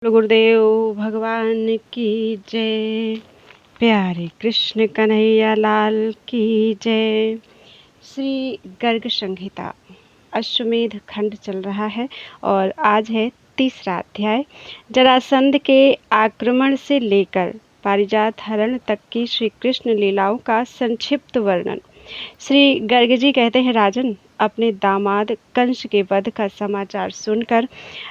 गुरुदेव भगवान की जय। प्यारे कृष्ण कन्हैया लाल की जय। श्री गर्ग संहिता अश्वमेध खंड चल रहा है और आज है तीसरा अध्याय। जरासंध के आक्रमण से लेकर पारिजात हरण तक की श्री कृष्ण लीलाओं का संक्षिप्त वर्णन। श्री गर्ग जी कहते हैं, राजन, अपने दामाद कंस के वध का समाचार सुनकर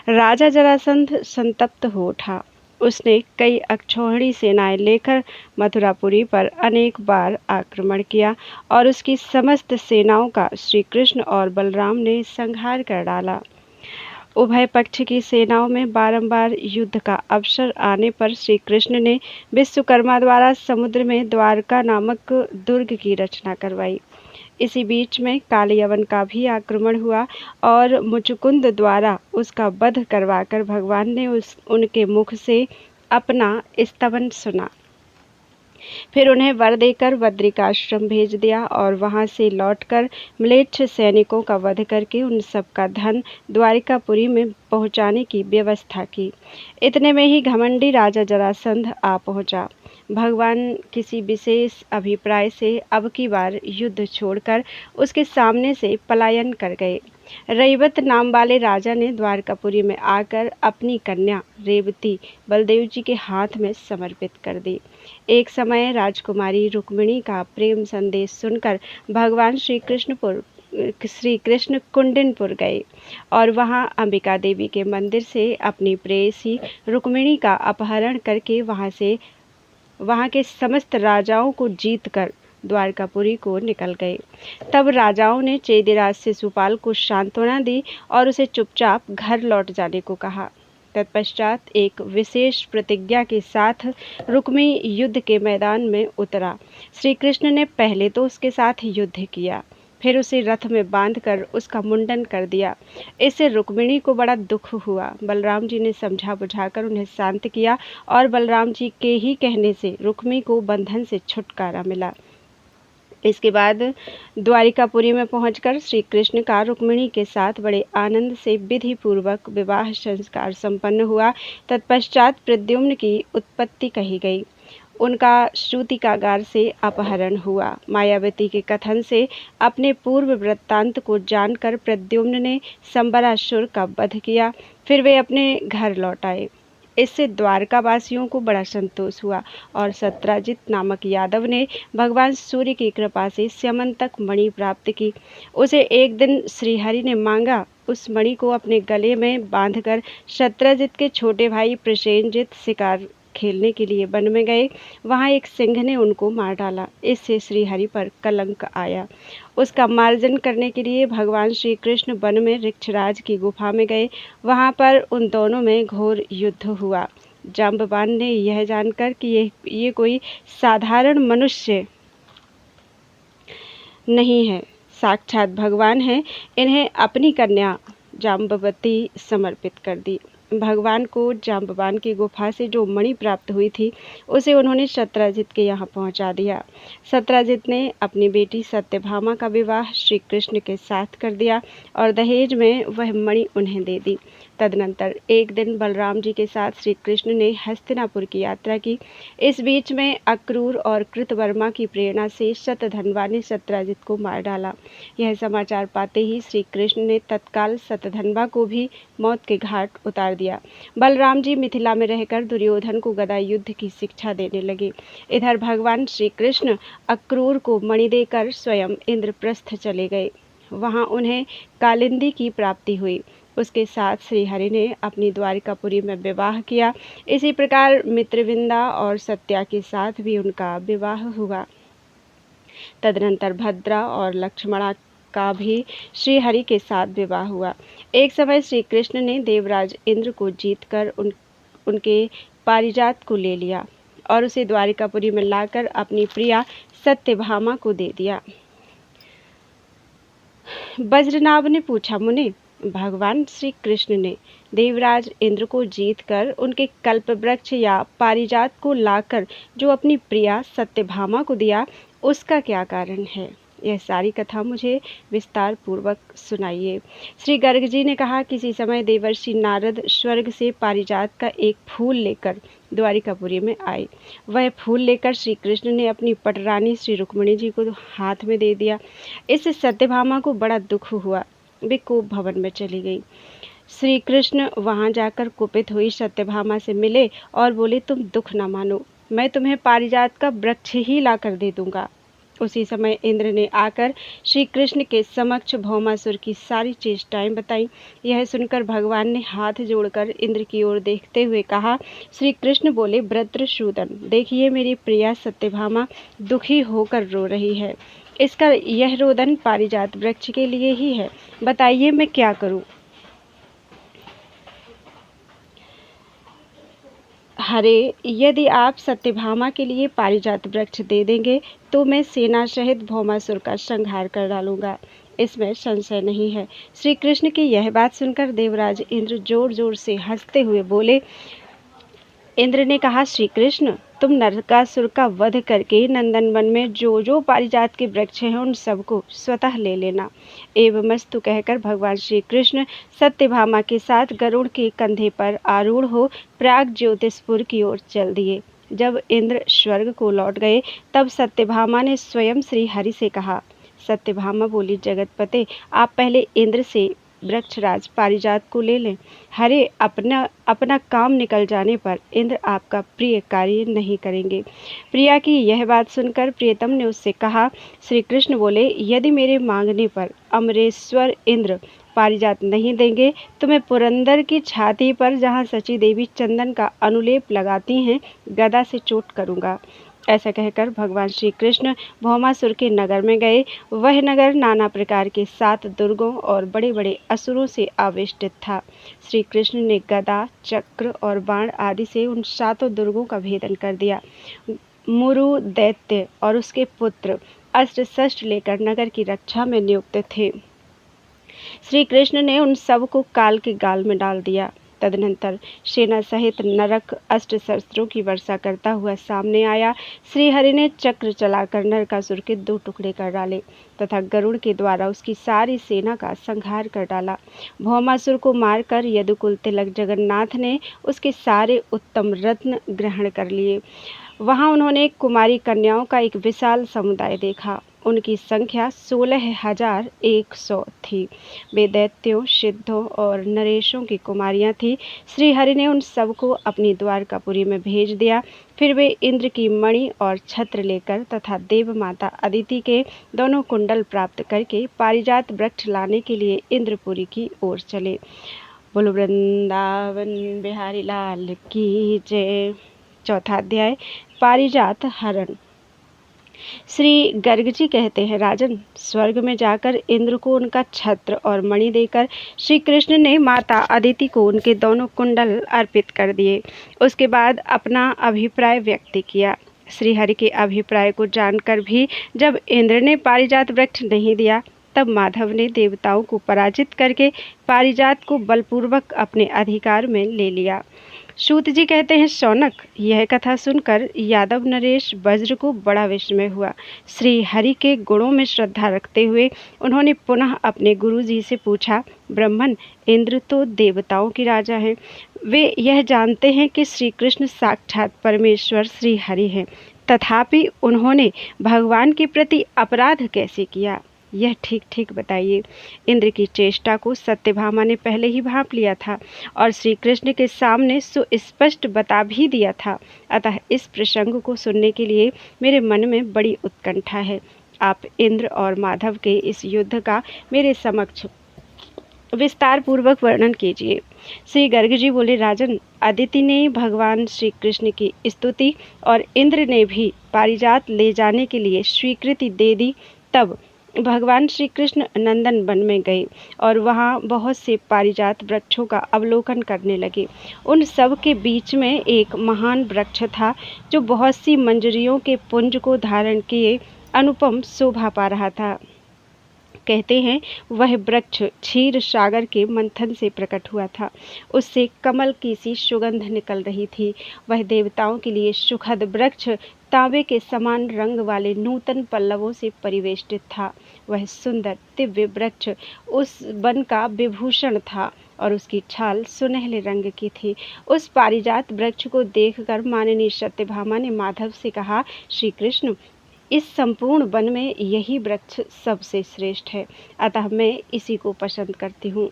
राजा जरासंध संतप्त हो उठा। उसने कई अक्षौहिणी सेनाएं लेकर मथुरापुरी पर अनेक बार आक्रमण किया और उसकी समस्त सेनाओं का श्री कृष्ण और बलराम ने संहार कर डाला। उभय पक्ष की सेनाओं में बारंबार युद्ध का अवसर आने पर श्री कृष्ण ने विश्वकर्मा द्वारा समुद्र में द्वारका नामक दुर्ग की रचना करवाई। इसी बीच में कालयवन का भी आक्रमण हुआ और मुचुकुंद द्वारा उसका वध करवाकर भगवान ने उनके मुख से अपना स्तवन सुना। फिर उन्हें वर देकर बद्रिकाश्रम भेज दिया और वहां से लौटकर म्लेच्छ सैनिकों का वध करके उन सब का धन द्वारिकापुरी में पहुंचाने की व्यवस्था की। इतने में ही घमंडी राजा जरासंध आ पहुंचा। भगवान किसी विशेष अभिप्राय से अब की बार युद्ध छोड़कर उसके सामने से पलायन कर गए। रईवत नाम वाले राजा ने द्वारकापुरी में आकर अपनी कन्या रेवती बलदेव जी के हाथ में समर्पित कर दी। एक समय राजकुमारी रुक्मिणी का प्रेम संदेश सुनकर भगवान श्री कृष्ण कुंडिनपुर गए और वहां अंबिका देवी के मंदिर से अपनी प्रेयसी रुक्मिणी का अपहरण करके वहां के समस्त राजाओं को जीतकर द्वारकापुरी को निकल गए। तब राजाओं ने चेदिराज शिशुपाल को सांत्वना दी और उसे चुपचाप घर लौट जाने को कहा। तत्पश्चात एक विशेष प्रतिज्ञा के साथ रुक्मी युद्ध के मैदान में उतरा। श्री कृष्ण ने पहले तो उसके साथ युद्ध किया, फिर उसे रथ में बांधकर उसका मुंडन कर दिया। इससे रुक्मिणी को बड़ा दुख हुआ। बलराम जी ने समझा बुझाकर उन्हें शांत किया और बलराम जी के ही कहने से रुक्मी को बंधन से छुटकारा मिला। इसके बाद द्वारिकापुरी में पहुंचकर श्री कृष्ण का रुक्मिणी के साथ बड़े आनंद से विधि पूर्वक विवाह संस्कार संपन्न हुआ। तत्पश्चात प्रद्युम्न की उत्पत्ति कही गई। उनका श्रुतिकागार से अपहरण हुआ। मायावती के कथन से अपने पूर्व वृत्तांत को जानकर प्रद्युम्न ने संबरासुर का वध किया। फिर वे अपने घर लौट आए। इससे द्वारकावासियों को बड़ा संतोष हुआ और सत्राजित नामक यादव ने भगवान सूर्य की कृपा से स्यमंतक मणि प्राप्त की। उसे एक दिन श्रीहरि ने मांगा। उस मणि को अपने गले में बांधकर सत्राजित के छोटे भाई प्रसेनजित शिकार खेलने के लिए वन में गए। वहां एक सिंह ने उनको मार डाला। इससे श्रीहरि पर कलंक आया। उसका मार्जन करने के लिए भगवान श्री कृष्ण वन में ऋक्षराज की गुफा में गए। वहां पर उन दोनों में घोर युद्ध हुआ। जाम्बवान ने यह जानकर कि ये कोई साधारण मनुष्य नहीं है, साक्षात भगवान है, इन्हें अपनी कन्या जाम्बवती समर्पित कर दी। भगवान को जाम्बवान की गुफा से जो मणि प्राप्त हुई थी उसे उन्होंने सत्राजित के यहाँ पहुँचा दिया। सत्राजित ने अपनी बेटी सत्यभामा का विवाह श्री कृष्ण के साथ कर दिया और दहेज में वह मणि उन्हें दे दी। तदनंतर एक दिन बलराम जी के साथ श्री कृष्ण ने हस्तिनापुर की यात्रा की। इस बीच में अक्रूर और कृतवर्मा की प्रेरणा से शतधन्वा ने सत्राजित को मार डाला। यह समाचार पाते ही श्री कृष्ण ने तत्काल शतधन्वा को भी मौत के घाट उतार दिया। बलराम जी मिथिला में रहकर दुर्योधन को गदा युद्ध की शिक्षा देने लगे। इधर भगवान श्री कृष्ण अक्रूर को मणि देकर स्वयं इंद्रप्रस्थ चले गए। वहां उन्हें कालिंदी की प्राप्ति हुई। उसके साथ श्रीहरि ने अपनी द्वारिकापुरी में विवाह किया। इसी प्रकार मित्रविंदा और सत्या के साथ भी उनका विवाह हुआ। तदनंतर भद्रा और लक्ष्मणा का भी श्रीहरि के साथ विवाह हुआ। एक समय श्री कृष्ण ने देवराज इंद्र को जीतकर उनके पारिजात को ले लिया और उसे द्वारिकापुरी में लाकर अपनी प्रिया सत्यभामा को दे दिया। वज्रनाभ ने पूछा, मुनि, भगवान श्री कृष्ण ने देवराज इंद्र को जीतकर उनके कल्पवृक्ष या पारिजात को लाकर जो अपनी प्रिया सत्यभामा को दिया, उसका क्या कारण है? यह सारी कथा मुझे विस्तार पूर्वक सुनाइए। श्री गर्ग जी ने कहा, किसी समय देवर्षि नारद स्वर्ग से पारिजात का एक फूल लेकर द्वारिकापुरी में आए। वह फूल लेकर श्री कृष्ण ने अपनी पटरानी श्री रुक्मिणी जी को हाथ में दे दिया। इससे सत्यभामा को बड़ा दुख हुआ। वे कोप भवन में चली गई। श्री कृष्ण वहां जाकर कुपित हुई सत्यभामा से मिले और बोले, तुम दुख न मानो, मैं तुम्हें पारिजात का वृक्ष ही ला कर दे दूंगा। उसी समय इंद्र ने आकर श्री कृष्ण के समक्ष भौमासुर की सारी चेष्टाएं बताई। यह सुनकर भगवान ने हाथ जोड़कर इंद्र की ओर देखते हुए कहा। श्री कृष्ण बोले, वृत्रसूदन, देखिए मेरी प्रिया सत्यभामा दुखी होकर रो रही है। इसका यह रोदन पारिजात वृक्ष के लिए ही है। बताइए मैं क्या करूं? हरे, यदि आप सत्यभामा के लिए पारिजात वृक्ष दे देंगे तो मैं सेना सहित भौमासुर का संहार कर डालूंगा, इसमें संशय नहीं है। श्री कृष्ण की यह बात सुनकर देवराज इंद्र जोर जोर से हंसते हुए बोले। इंद्र ने कहा, श्री कृष्ण, तुम नरकासुर का वध करके नंदन वन में जो जो पारिजात के वृक्ष हैं उन सबको स्वतः ले लेना। एवमस्तु कहकर भगवान श्री कृष्ण सत्यभामा के साथ गरुड़ के कंधे पर आरूढ़ हो प्राग ज्योतिषपुर की ओर चल दिए। जब इंद्र स्वर्ग को लौट गए तब सत्यभामा ने स्वयं श्री हरि से कहा। सत्यभामा बोली, जगतपते, आप पहले इंद्र से वृक्षराज पारिजात को ले लें। हरे, अपना काम निकल जाने पर इंद्र आपका प्रिय कार्य नहीं करेंगे। प्रिया की यह बात सुनकर प्रियतम ने उससे कहा। श्री कृष्ण बोले, यदि मेरे मांगने पर अमरेश्वर इंद्र पारिजात नहीं देंगे तो मैं पुरंदर की छाती पर जहाँ सची देवी चंदन का अनुलेप लगाती हैं गदा से चोट करूँगा। ऐसा कहकर भगवान श्री कृष्ण भौमासुर के नगर में गए। वह नगर नाना प्रकार के 7 दुर्गों और बड़े बड़े असुरों से आवेष्टित था। श्री कृष्ण ने गदा, चक्र और बाण आदि से उन 7 दुर्गों का भेदन कर दिया। मुरु दैत्य और उसके पुत्र अस्त्र शस्त्र लेकर नगर की रक्षा में नियुक्त थे। श्री कृष्ण ने उन सब को काल के गाल में डाल दिया। तदनंतर सेना सहित नरक अस्त्र शस्त्रों की वर्षा करता हुआ सामने आया। श्री हरि ने चक्र चलाकर नरकासुर के 2 टुकड़े कर डाले तथा गरुड़ के द्वारा उसकी सारी सेना का संहार कर डाला। भौमासुर को मारकर यदुकुल तिलक जगन्नाथ ने उसके सारे उत्तम रत्न ग्रहण कर लिए। वहां उन्होंने कुमारी कन्याओं का एक विशाल समुदाय देखा। उनकी संख्या 16,100 थी। वे दैत्यों, सिद्धों और नरेशों की कुमारियां थीं। श्री हरि ने उन सबको अपनी द्वारकापुरी में भेज दिया। फिर वे इंद्र की मणि और छत्र लेकर तथा देव माता अदिति के दोनों कुंडल प्राप्त करके पारिजात वृक्ष लाने के लिए इंद्रपुरी की ओर चले। बोलो वृंदावन बिहारी लाल की जय। चौथा अध्याय, पारिजात हरण। श्री गर्ग जी कहते हैं, राजन, स्वर्ग में जाकर इंद्र को उनका छत्र और मणि देकर श्री कृष्ण ने माता अदिति को उनके दोनों कुंडल अर्पित कर दिए। उसके बाद अपना अभिप्राय व्यक्त किया। श्री हरि के अभिप्राय को जानकर भी जब इंद्र ने पारिजात वृक्ष नहीं दिया तब माधव ने देवताओं को पराजित करके पारिजात को बलपूर्वक अपने अधिकार में ले लिया। सूत जी कहते हैं, शौनक, यह कथा सुनकर यादव नरेश वज्र को बड़ा विस्मय हुआ। श्री हरि के गुणों में श्रद्धा रखते हुए उन्होंने पुनः अपने गुरु जी से पूछा, ब्राह्मण, इंद्र तो देवताओं के राजा हैं। वे यह जानते हैं कि श्री कृष्ण साक्षात परमेश्वर श्री हरि हैं, तथापि उन्होंने भगवान के प्रति अपराध कैसे किया? यह ठीक ठीक बताइए। इंद्र की चेष्टा को सत्यभामा ने पहले ही भांप लिया था और श्री कृष्ण के सामने सुस्पष्ट बता भी दिया था। अतः इस प्रसंग को सुनने के लिए मेरे मन में बड़ी उत्कंठा है। आप इंद्र और माधव के इस युद्ध का मेरे समक्ष विस्तार पूर्वक वर्णन कीजिए। श्री गर्ग जी बोले, राजन, अदिति ने भगवान श्री कृष्ण की स्तुति और इंद्र ने भी पारिजात ले जाने के लिए स्वीकृति दे दी। तब भगवान श्री कृष्ण नंदन वन में गए और वहाँ बहुत से पारिजात वृक्षों का अवलोकन करने लगे। उन सब के बीच में एक महान वृक्ष था जो बहुत सी मंजरियों के पुंज को धारण किए अनुपम शोभा पा रहा था। कहते हैं वह वृक्ष क्षीर सागर के मंथन से प्रकट हुआ था। उससे कमल की सी सुगंध निकल रही थी। वह देवताओं के लिए सुखद वृक्ष तांबे के समान रंग वाले नूतन पल्लवों से परिवेष्टित था। वह सुंदर दिव्य वृक्ष उस वन का विभूषण था और उसकी छाल सुनहले रंग की थी। उस पारिजात वृक्ष को देखकर माननीय सत्यभामा ने माधव से कहा, श्री कृष्ण, इस संपूर्ण वन में यही वृक्ष सबसे श्रेष्ठ है, अतः मैं इसी को पसंद करती हूँ।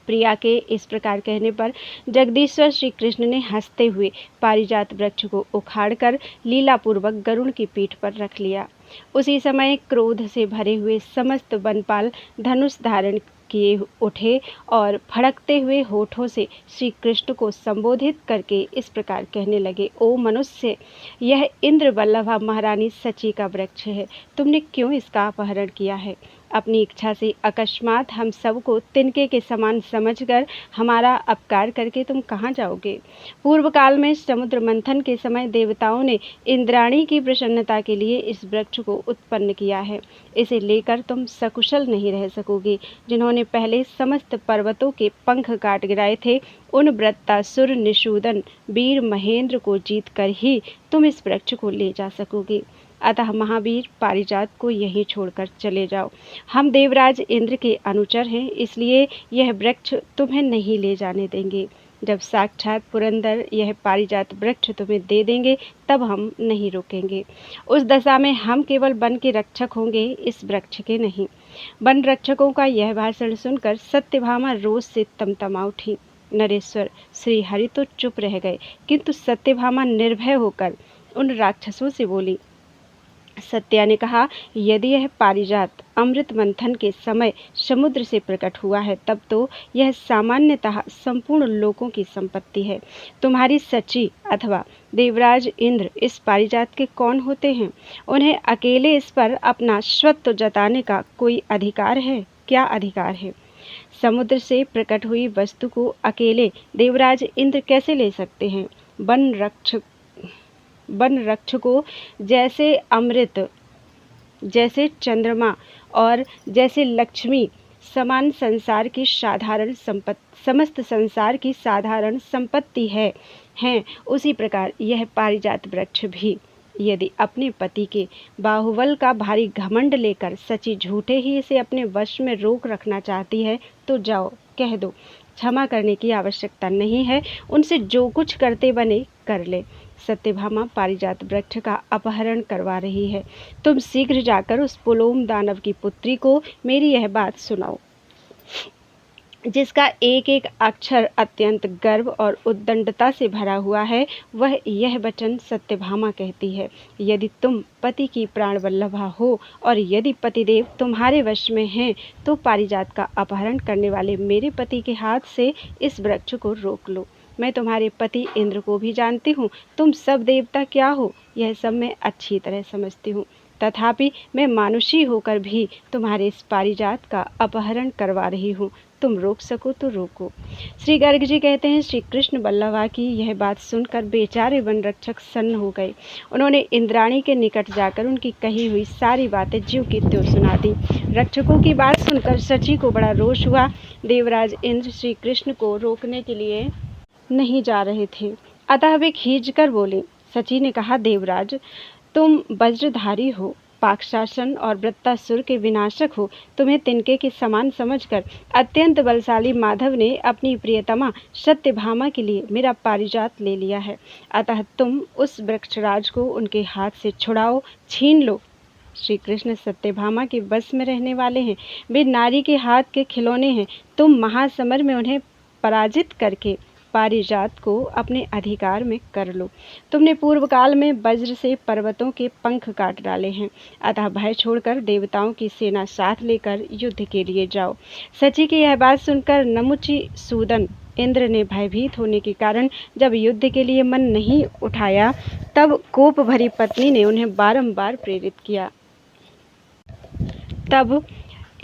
प्रिया के इस प्रकार कहने पर जगदीश्वर श्री कृष्ण ने हंसते हुए पारिजात वृक्ष को उखाड़कर लीलापूर्वक गरुड़ की पीठ पर रख लिया। उसी समय क्रोध से भरे हुए समस्त वनपाल धनुष धारण किए उठे और फड़कते हुए होठों से श्री कृष्ण को संबोधित करके इस प्रकार कहने लगे, ओ मनुष्य, यह इंद्र वल्लभा महारानी सची का वृक्ष है। तुमने क्यों इसका अपहरण किया है? अपनी इच्छा से अकस्मात हम सबको तिनके के समान समझकर हमारा अपकार करके तुम कहाँ जाओगे? पूर्व काल में समुद्र मंथन के समय देवताओं ने इंद्राणी की प्रसन्नता के लिए इस वृक्ष को उत्पन्न किया है। इसे लेकर तुम सकुशल नहीं रह सकोगे। जिन्होंने पहले समस्त पर्वतों के पंख काट गिराए थे, उन वृत्तासुर निषूदन वीर महेंद्र को जीत कर ही तुम इस वृक्ष को ले जा सकोगे। अतः महावीर पारिजात को यहीं छोड़कर चले जाओ। हम देवराज इंद्र के अनुचर हैं, इसलिए यह वृक्ष तुम्हें नहीं ले जाने देंगे। जब साक्षात पुरंदर यह पारिजात वृक्ष तुम्हें दे देंगे तब हम नहीं रोकेंगे। उस दशा में हम केवल वन के रक्षक होंगे, इस वृक्ष के नहीं। वन रक्षकों का यह भाषण सुनकर सत्यभामा रोष से तमतमा उठी। नरेश्वर श्री हरि तो चुप रह गए, किंतु सत्यभामा निर्भय होकर उन राक्षसों से बोली। सत्या ने कहा, यदि यह पारिजात अमृत मंथन के समय समुद्र से प्रकट हुआ है, तब तो यह सामान्यतः संपूर्ण लोगों की संपत्ति है। तुम्हारी सची अथवा देवराज इंद्र इस पारिजात के कौन होते हैं? उन्हें अकेले इस पर अपना स्वत्व जताने का कोई अधिकार है? क्या अधिकार है? समुद्र से प्रकट हुई वस्तु को अकेले देवराज इंद्र कैसे ले सकते हैं? वन रक्षकों जैसे अमृत, जैसे चंद्रमा और जैसे लक्ष्मी समान संसार की साधारण संपत्ति, समस्त संसार की साधारण संपत्ति हैं, उसी प्रकार यह पारिजात वृक्ष भी। यदि अपने पति के बाहुबल का भारी घमंड लेकर सची झूठे ही इसे अपने वश में रोक रखना चाहती है, तो जाओ कह दो, क्षमा करने की आवश्यकता नहीं है, उनसे जो कुछ करते बने कर ले। सत्यभामा पारिजात वृक्ष का अपहरण करवा रही है। तुम शीघ्र जाकर उस पुलोम दानव की पुत्री को मेरी यह बात सुनाओ, जिसका एक एक अक्षर अत्यंत गर्व और उद्दंडता से भरा हुआ है। वह यह वचन सत्यभामा कहती है, यदि तुम पति की प्राण वल्लभा हो और यदि पतिदेव तुम्हारे वश में हैं, तो पारिजात का अपहरण करने वाले मेरे पति के हाथ से इस वृक्ष को रोक लो। मैं तुम्हारे पति इंद्र को भी जानती हूँ। तुम सब देवता क्या हो, यह सब मैं अच्छी तरह समझती हूँ। तथापि मैं मानुषी होकर भी तुम्हारे इस पारिजात का अपहरण करवा रही हूँ। तुम रोक सको तो रोको। श्री गर्ग जी कहते हैं, श्री कृष्ण वल्लभा की यह बात सुनकर बेचारे वन रक्षक सन्न हो गए। उन्होंने इंद्राणी के निकट जाकर उनकी कही हुई सारी बातें ज्यों की त्यों सुना दी। रक्षकों की बात सुनकर सची को बड़ा रोष हुआ। देवराज इंद्र श्री कृष्ण को रोकने के लिए नहीं जा रहे थे, अतः वे खींचकर बोले। सची ने कहा, देवराज, तुम वज्रधारी हो, पाकशासन और वृत्तासुर के विनाशक हो। तुम्हें तिनके के समान समझकर अत्यंत बलशाली माधव ने अपनी प्रियतमा सत्यभामा के लिए मेरा पारिजात ले लिया है। अतः तुम उस वृक्षराज को उनके हाथ से छुड़ाओ, छीन लो। श्री कृष्ण सत्यभामा के बस में रहने वाले हैं। वे नारी के हाथ के खिलौने हैं। तुम महासमर में उन्हें पराजित करके पारिजात को अपने अधिकार में कर लो। तुमने पूर्व काल में वज्र से पर्वतों के पंख काट डाले हैं, अतः भय छोड़कर देवताओं की सेना साथ लेकर युद्ध के लिए जाओ। सची की यह बात सुनकर नमुची सूदन इंद्र ने भयभीत होने के कारण जब युद्ध के लिए मन नहीं उठाया, तब कोप भरी पत्नी ने उन्हें बारंबार प्रेरित किया। तब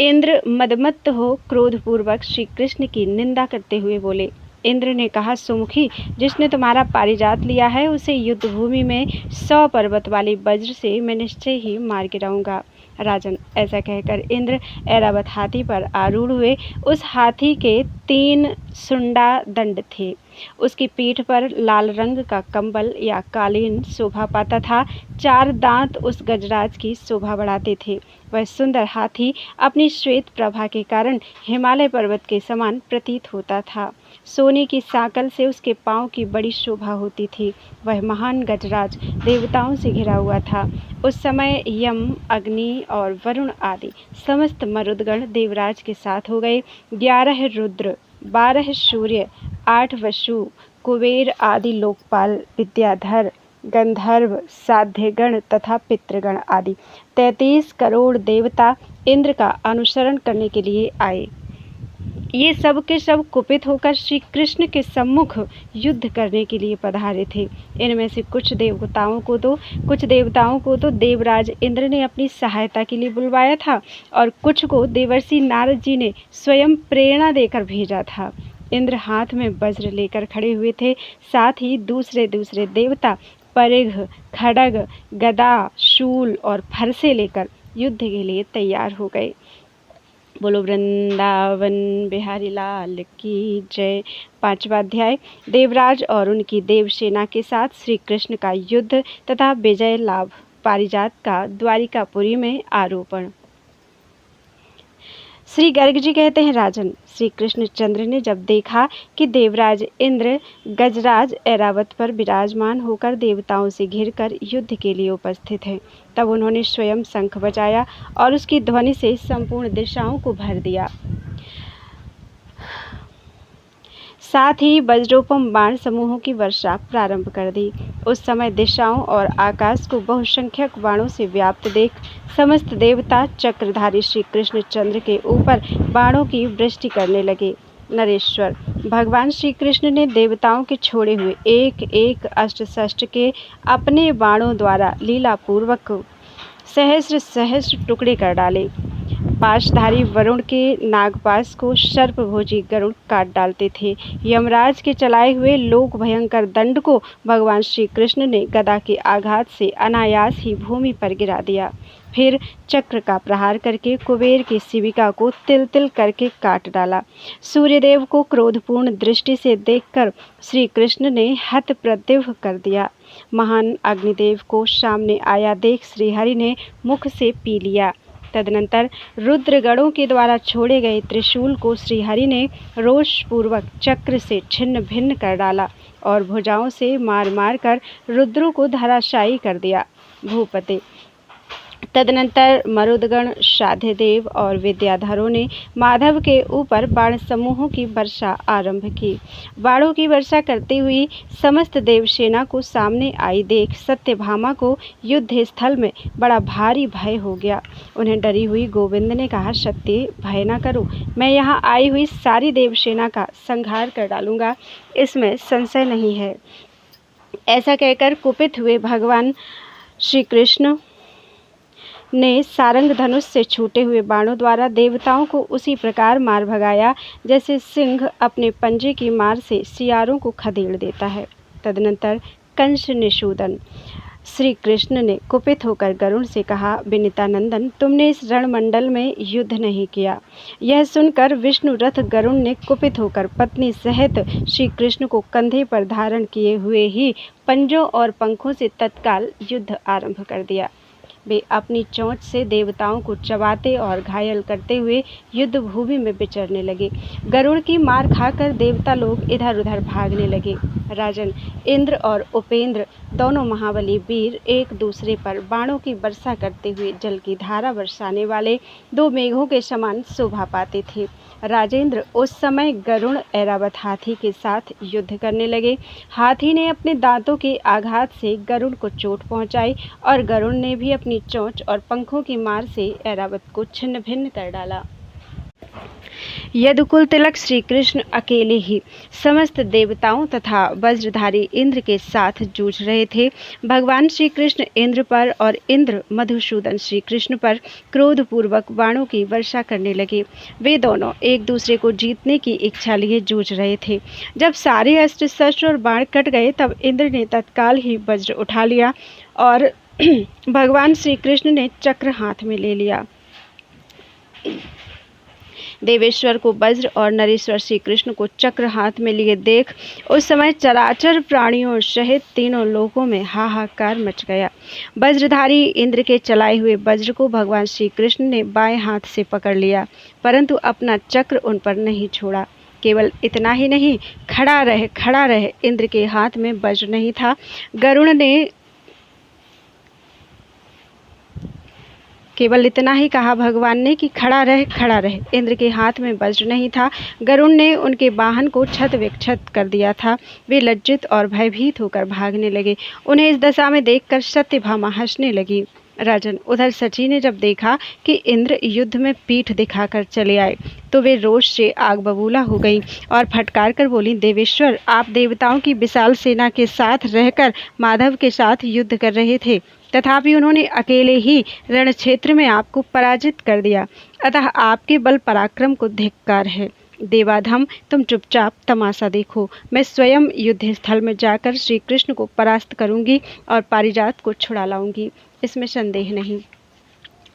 इंद्र मदमत्त हो क्रोधपूर्वक श्री कृष्ण की निंदा करते हुए बोले। इंद्र ने कहा, सुमुखी, जिसने तुम्हारा पारिजात लिया है उसे युद्ध भूमि में 100 पर्वत वाले वज्र से मैं निश्चय ही मार गिराऊंगा। राजन, ऐसा कहकर इंद्र ऐरावत हाथी पर आरूढ़ हुए। उस हाथी के 3 सुंडा दंड थे। उसकी पीठ पर लाल रंग का कंबल या कालीन शोभा पाता था। 4 दांत उस गजराज की शोभा बढ़ाते थे। वह सुंदर हाथी अपनी श्वेत प्रभा के कारण हिमालय पर्वत के समान प्रतीत होता था। सोने की सांकल से उसके पांव की बड़ी शोभा होती थी। वह महान गजराज देवताओं से घिरा हुआ था। उस समय यम, अग्नि और वरुण आदि समस्त मरुदगण देवराज के साथ हो गए। 11 रुद्र, 12 सूर्य, 8 वसु, कुबेर आदि लोकपाल, विद्याधर, गंधर्व, साध्यगण तथा पितृगण आदि 33 करोड़ देवता इंद्र का अनुसरण करने के लिए आए। ये सब के सब कुपित होकर श्री कृष्ण के सम्मुख युद्ध करने के लिए पधारे थे। इनमें से कुछ देवताओं को तो देवराज इंद्र ने अपनी सहायता के लिए बुलवाया था और कुछ को देवर्षि नारद जी ने स्वयं प्रेरणा देकर भेजा था। इंद्र हाथ में वज्र लेकर खड़े हुए थे। साथ ही दूसरे देवता परिघ, खड्ग, गदा, शूल और फरसे लेकर युद्ध के लिए तैयार हो गए। बोलो वृंदावन बिहारी लाल की जय। 5वां अध्याय, देवराज और उनकी देवसेना के साथ श्री कृष्ण का युद्ध तथा विजय लाभ। पारिजात का द्वारिकापुरी में आरोपण। श्री गर्ग जी कहते हैं, राजन, श्री कृष्णचंद्र ने जब देखा कि देवराज इंद्र गजराज ऐरावत पर विराजमान होकर देवताओं से घिरकर युद्ध के लिए उपस्थित हैं, तब उन्होंने स्वयं शंख बजाया और उसकी ध्वनि से संपूर्ण दिशाओं को भर दिया। साथ ही वज्रोपम बाण समूहों की वर्षा प्रारंभ कर दी। उस समय दिशाओं और आकाश को बहुसंख्यक बाणों से व्याप्त देख समस्त देवता चक्रधारी श्री कृष्णचंद्र के ऊपर बाणों की वृष्टि करने लगे। नरेश्वर भगवान श्री कृष्ण ने देवताओं के छोड़े हुए एक एक अस्त्र शस्त्र के अपने बाणों द्वारा लीलापूर्वक सहस्र टुकड़े कर डाले। पाशधारी वरुण के नागपाश को सर्पभोजी गरुड़ काट डालते थे। यमराज के चलाए हुए लोक भयंकर दंड को भगवान श्री कृष्ण ने गदा के आघात से अनायास ही भूमि पर गिरा दिया। फिर चक्र का प्रहार करके कुबेर की शिविका को तिल तिल करके काट डाला। सूर्यदेव को क्रोधपूर्ण दृष्टि से देखकर श्री कृष्ण ने हत प्रत्युह कर दिया। महान अग्निदेव को सामने आया देख श्रीहरि ने मुख से पी लिया। तदनंतर रुद्रगणों के द्वारा छोड़े गए त्रिशूल को श्रीहरि ने रोषपूर्वक चक्र से छिन्न भिन्न कर डाला और भुजाओं से मार मार कर रुद्रों को धराशायी कर दिया। भूपते तदनंतर मरुदगण, साध्यदेव और विद्याधरों ने माधव के ऊपर बाण समूहों की वर्षा आरंभ की। बाणों की वर्षा करती हुई समस्त देवसेना को सामने आई देख सत्यभामा को युद्ध स्थल में बड़ा भारी भय हो गया। उन्हें डरी हुई गोविंद ने कहा, सत्य भय न करो, मैं यहाँ आई हुई सारी देवसेना का संहार कर डालूंगा, इसमें संशय नहीं है। ऐसा कहकर कुपित हुए भगवान श्री कृष्ण ने सारंग धनुष से छूटे हुए बाणों द्वारा देवताओं को उसी प्रकार मार भगाया जैसे सिंह अपने पंजे की मार से सियारों को खदेड़ देता है। तदनंतर कंस निषूदन श्री कृष्ण ने कुपित होकर गरुड़ से कहा, विनीतानंदन, तुमने इस रणमंडल में युद्ध नहीं किया। यह सुनकर विष्णु रथ गरुड़ ने कुपित होकर पत्नी सहित श्री कृष्ण को कंधे पर धारण किए हुए ही पंजों और पंखों से तत्काल युद्ध आरंभ कर दिया। वे अपनी चोंच से देवताओं को चबाते और घायल करते हुए युद्ध भूमि में विचरने लगे। गरुड़ की मार खाकर देवता लोग इधर उधर भागने लगे। राजन, इंद्र और उपेंद्र दोनों महाबली वीर एक दूसरे पर बाणों की वर्षा करते हुए जल की धारा बरसाने वाले 2 मेघों के समान शोभा पाते थे। राजेंद्र, उस समय गरुड़ ऐरावत हाथी के साथ युद्ध करने लगे। हाथी ने अपने दांतों के आघात से गरुड़ को चोट पहुंचाई और गरुड़ ने भी अपनी चोंच और पंखों की मार से ऐरावत को छिन्न भिन्न कर डाला। यदुकुल तिलक श्री कृष्ण अकेले ही समस्त देवताओं तथा वज्रधारी इंद्र के साथ जूझ रहे थे। भगवान श्री कृष्ण इंद्र पर और इंद्र मधुसूदन श्री कृष्ण पर क्रोधपूर्वक बाणों की वर्षा करने लगे। वे दोनों एक दूसरे को जीतने की इच्छा लिए जूझ रहे थे। जब सारे अस्त्र शस्त्र और बाण कट गए तब इंद्र ने तत्काल ही वज्र उठा लिया और भगवान श्री कृष्ण ने चक्र हाथ में ले लिया। देवेश्वर को वज्र और नरेश्वर श्री कृष्ण को चक्र हाथ में लिए देख उस समय चराचर प्राणियों सहित तीनों लोकों में हाहाकार मच गया। वज्रधारी इंद्र के चलाए हुए वज्र को भगवान श्री कृष्ण ने बाएं हाथ से पकड़ लिया, परंतु अपना चक्र उन पर नहीं छोड़ा। केवल इतना ही नहीं, खड़ा रहे। इंद्र के हाथ में वज्र नहीं था। गरुड़ ने केवल इतना ही कहा भगवान ने कि खड़ा रहे। इंद्र के हाथ में वज्र नहीं था। गरुड़ ने उनके वाहन को छत विक्षत कर दिया था। वे लज्जित और भयभीत होकर भागने लगे। उन्हें इस दशा में देखकर सत्यभामा हंसने लगी। राजन, उधर सची ने जब देखा कि इंद्र युद्ध में पीठ दिखाकर चले आए तो वे रोष से आग बबूला हो गईं और फटकार कर बोली, देवेश्वर, आप देवताओं की विशाल सेना के साथ रहकर माधव के साथ युद्ध कर रहे थे, तथापि उन्होंने अकेले ही रण क्षेत्र में आपको पराजित कर दिया। अतः आपके बल पराक्रम को धिक्कार है। देवाधम, तुम चुपचाप तमाशा देखो। मैं स्वयं युद्ध स्थल में जाकर श्री कृष्ण को परास्त करूंगी और पारिजात को छुड़ा लाऊंगी, इसमें संदेह नहीं।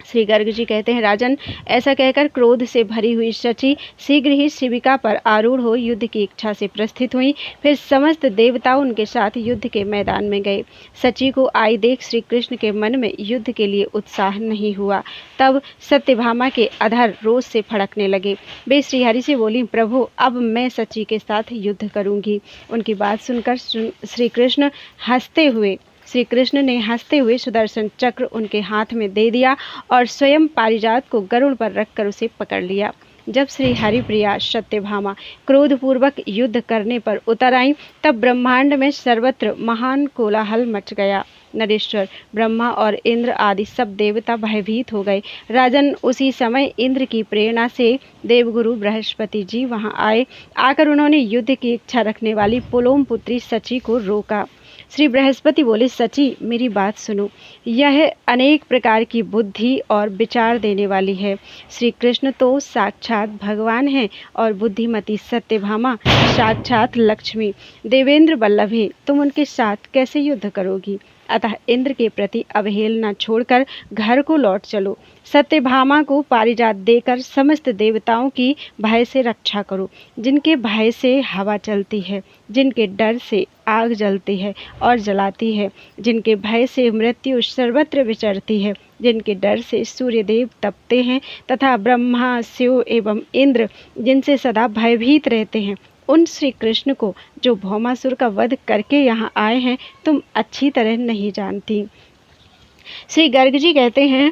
श्री गर्ग जी कहते हैं, राजन, ऐसा कहकर क्रोध से भरी हुई शची शीघ्र ही शिविका पर आरूढ़ हो युद्ध की इच्छा से प्रस्थित हुई। फिर समस्त देवता उनके साथ युद्ध के मैदान में गए। शची को आई देख श्री कृष्ण के मन में युद्ध के लिए उत्साह नहीं हुआ। तब सत्यभामा के अधर रोष से फड़कने लगे। वे श्रीहरि से बोली, प्रभु, अब मैं शची के साथ युद्ध करूंगी। उनकी बात सुनकर श्री कृष्ण ने हंसते हुए सुदर्शन चक्र उनके हाथ में दे दिया और स्वयं पारिजात को गरुड़ पर रखकर उसे पकड़ लिया। जब श्री हरिप्रिया सत्यभामा क्रोधपूर्वक युद्ध करने पर उतर आईं, तब ब्रह्मांड में सर्वत्र महान कोलाहल मच गया। नरेश्वर, ब्रह्मा और इंद्र आदि सब देवता भयभीत हो गए। राजन, उसी समय इंद्र की प्रेरणा से देवगुरु बृहस्पति जी वहां आए। आकर उन्होंने युद्ध की इच्छा रखने वाली पुलोम पुत्री शची को रोका। श्री बृहस्पति बोले, सची, मेरी बात सुनो। यह अनेक प्रकार की बुद्धि और विचार देने वाली है। श्री कृष्ण तो साक्षात भगवान हैं और बुद्धिमती सत्यभामा साक्षात लक्ष्मी देवेंद्र वल्लभ है। तुम उनके साथ कैसे युद्ध करोगी? अतः इंद्र के प्रति अवहेलना छोड़कर घर को लौट चलो। सत्यभामा को पारिजात देकर समस्त देवताओं की भय से रक्षा करो। जिनके भय से हवा चलती है, जिनके डर से आग जलती है और जलाती है, जिनके भय से मृत्यु सर्वत्र विचरती है, जिनके डर से सूर्यदेव तपते हैं तथा ब्रह्मा, शिव एवं इंद्र जिनसे सदा भयभीत रहते हैं, उन श्री कृष्ण को जो भौमासुर का वध करके यहाँ आए हैं, तुम अच्छी तरह नहीं जानती। श्री गर्ग जी कहते हैं,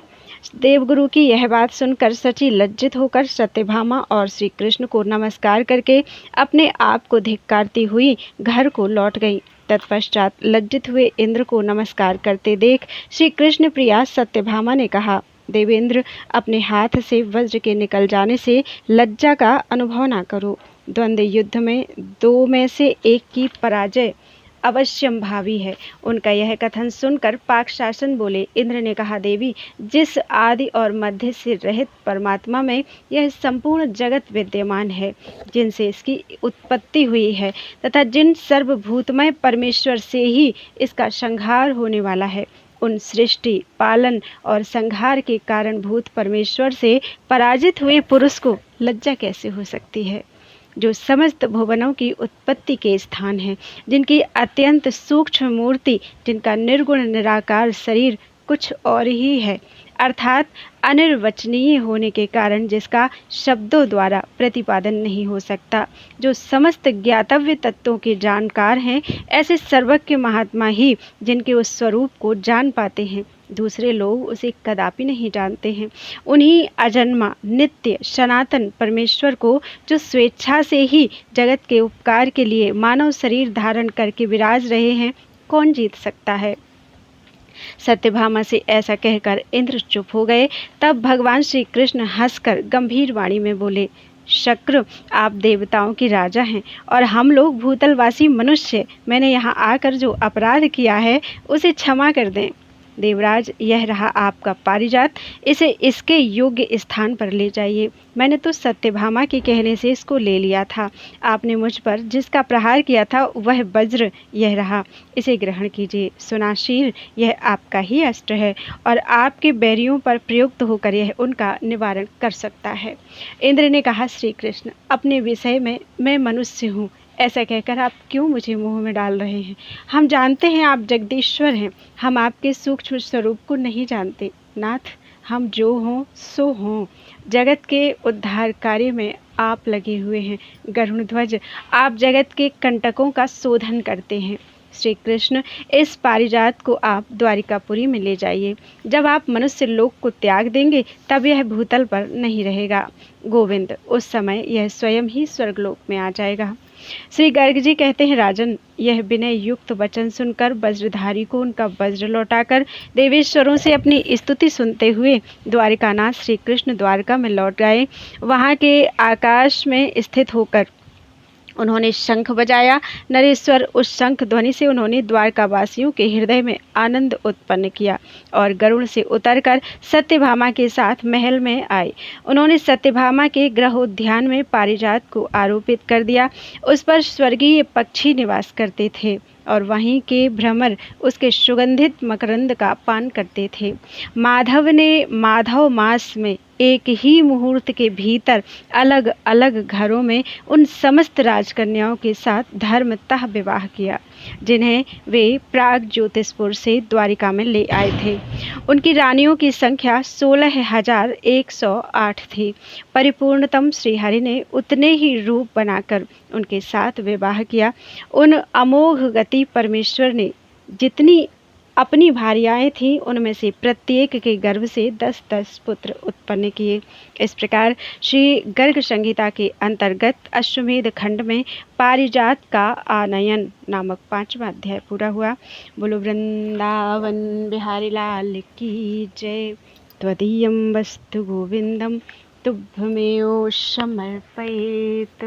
देवगुरु की यह बात सुनकर सची लज्जित होकर सत्यभामा और श्री कृष्ण को नमस्कार करके अपने आप को धिक्कारती हुई घर को लौट गई। तत्पश्चात लज्जित हुए इंद्र को नमस्कार करते देख श्री कृष्ण प्रिया सत्यभामा ने कहा, देवेंद्र, अपने हाथ से वज्र के निकल जाने से लज्जा का अनुभव ना करो। द्वंद्व युद्ध में दो में से एक की पराजय अवश्यंभावी है। उनका यह कथन सुनकर पाकशासन बोले। इंद्र ने कहा, देवी, जिस आदि और मध्य से रहित परमात्मा में यह संपूर्ण जगत विद्यमान है, जिनसे इसकी उत्पत्ति हुई है तथा जिन सर्वभूतमय परमेश्वर से ही इसका संहार होने वाला है, उन सृष्टि, पालन और संहार के कारणभूत परमेश्वर से पराजित हुए पुरुष को लज्जा कैसे हो सकती है? जो समस्त भुवनों की उत्पत्ति के स्थान है, जिनकी अत्यंत सूक्ष्म मूर्ति, जिनका निर्गुण निराकार शरीर कुछ और ही है, अर्थात अनिर्वचनीय होने के कारण जिसका शब्दों द्वारा प्रतिपादन नहीं हो सकता, जो समस्त ज्ञातव्य तत्वों के जानकार हैं, ऐसे सर्वज्ञ महात्मा ही जिनके उस स्वरूप को जान पाते हैं, दूसरे लोग उसे कदापि नहीं जानते हैं। उन्हीं अजन्मा, नित्य, सनातन परमेश्वर को जो स्वेच्छा से ही जगत के उपकार के लिए मानव शरीर धारण करके विराज रहे हैं, कौन जीत सकता है? सत्यभामा से ऐसा कहकर इंद्र चुप हो गए। तब भगवान श्री कृष्ण हंसकर गंभीर वाणी में बोले, शक्र, आप देवताओं के राजा हैं और हम लोग भूतलवासी मनुष्य, मैंने यहाँ आकर जो अपराध किया है उसे क्षमा कर दें। देवराज, यह रहा आपका पारिजात, इसे इसके योग्य स्थान पर ले जाइए। मैंने तो सत्यभामा के कहने से इसको ले लिया था। आपने मुझ पर जिसका प्रहार किया था वह वज्र यह रहा, इसे ग्रहण कीजिए। सुनाशीर, यह आपका ही अस्त्र है और आपके बैरियों पर प्रयुक्त होकर यह उनका निवारण कर सकता है। इंद्र ने कहा, श्री कृष्ण, अपने विषय में मैं मनुष्य हूँ, ऐसा कहकर आप क्यों मुझे मुंह में डाल रहे हैं? हम जानते हैं आप जगदीश्वर हैं, हम आपके सूक्ष्म स्वरूप को नहीं जानते। नाथ, हम जो हों सो हों, जगत के उद्धार कार्य में आप लगे हुए हैं। गरुड़ ध्वज, आप जगत के कंटकों का शोधन करते हैं। श्री कृष्ण, इस पारिजात को आप द्वारिकापुरी में ले जाइए। जब आप मनुष्य लोक को त्याग देंगे तब यह भूतल पर नहीं रहेगा। गोविंद, उस समय यह स्वयं ही स्वर्गलोक में आ जाएगा। श्री गर्ग जी कहते हैं, राजन, यह विनय युक्त वचन सुनकर वज्रधारी को उनका वज्र लौटाकर देवेश्वरों से अपनी स्तुति सुनते हुए द्वारिकानाथ श्री कृष्ण द्वारका में लौट गए। वहाँ के आकाश में स्थित होकर उन्होंने शंख बजाया। नरेश्वर, उस शंख ध्वनि से उन्होंने द्वारकावासियों के हृदय में आनंद उत्पन्न किया और गरुड़ से उतरकर सत्यभामा के साथ महल में आए। उन्होंने सत्यभामा के गृहोद्यान में पारिजात को आरोपित कर दिया। उस पर स्वर्गीय पक्षी निवास करते थे और वहीं के भ्रमर उसके सुगंधित मकरंद का पान करते थे। माधव ने माधव मास में एक ही मुहूर्त के भीतर अलग अलग घरों में उन समस्त राजकन्याओं के साथ धर्मतः विवाह किया जिन्हें वे प्राग ज्योतिषपुर से द्वारिका में ले आए थे। उनकी रानियों की संख्या 16,108 थी। परिपूर्णतम श्रीहरि ने उतने ही रूप बनाकर उनके साथ विवाह किया। उन अमोघ गति परमेश्वर ने जितनी अपनी भार्याएं थीं उनमें से प्रत्येक के गर्भ से 10-10 पुत्र उत्पन्न किए। इस प्रकार श्री गर्ग संहिता के अंतर्गत अश्वमेध खंड में पारिजात का आनयन नामक 5वां अध्याय पूरा हुआ। बोलो वृंदावन बिहारी लाल की जय। त्वदीयं वस्तु गोविंदम तुभ्यमेव समर्पयेत्।